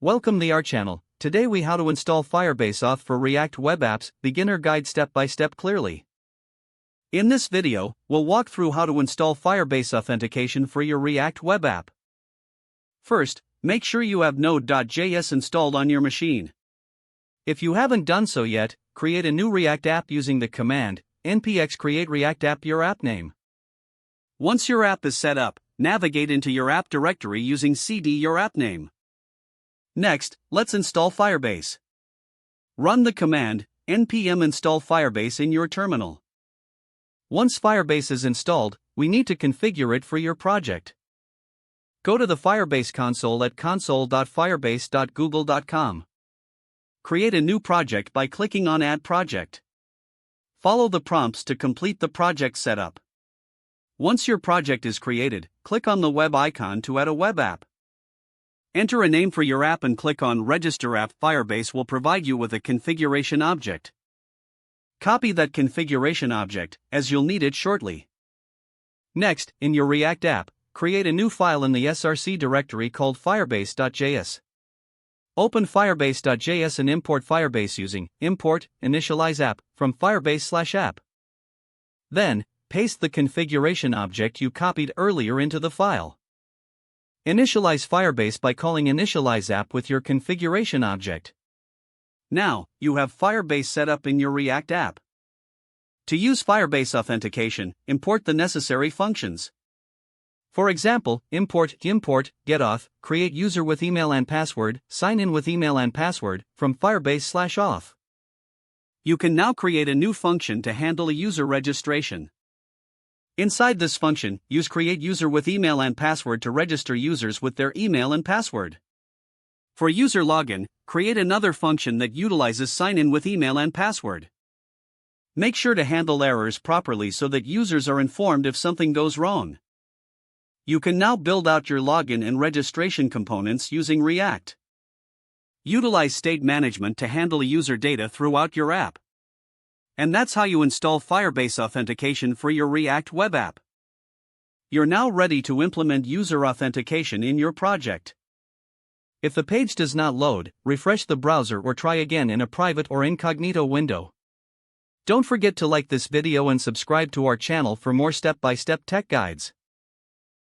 Welcome to our channel. Today we how to install Firebase Auth for React web apps, beginner guide step by step clearly. In this video, we'll walk through how to install Firebase Authentication for your React web app. First, make sure you have Node.js installed on your machine. If you haven't done so yet, create a new React app using the command npx create React app your app name. Once your app is set up, navigate into your app directory using cd your app name. Next, let's install Firebase. Run the command npm install Firebase in your terminal. Once Firebase is installed, we need to configure it for your project. Go to the Firebase console at console.firebase.google.com. Create a new project by clicking on Add Project. Follow the prompts to complete the project setup. Once your project is created, click on the web icon to add a web app. Enter a name for your app and click on Register App. Firebase will provide you with a configuration object. Copy that configuration object, as you'll need it shortly. Next, in your React app, create a new file in the src directory called firebase.js. Open firebase.js and import Firebase using import initialize app from firebase/app. Then, paste the configuration object you copied earlier into the file. Initialize Firebase by calling initialize app with your configuration object. Now, you have Firebase set up in your React app. To use Firebase Authentication, import the necessary functions. For example, import getAuth, create user with email and password, sign in with email and password, from Firebase/auth. You can now create a new function to handle a user registration. Inside this function, use create user with email and password to register users with their email and password. For user login, create another function that utilizes sign in with email and password. Make sure to handle errors properly so that users are informed if something goes wrong. You can now build out your login and registration components using React. Utilize state management to handle user data throughout your app. And that's how you install Firebase Authentication for your React web app. You're now ready to implement user authentication in your project. If the page does not load, refresh the browser or try again in a private or incognito window. Don't forget to like this video and subscribe to our channel for more step-by-step tech guides.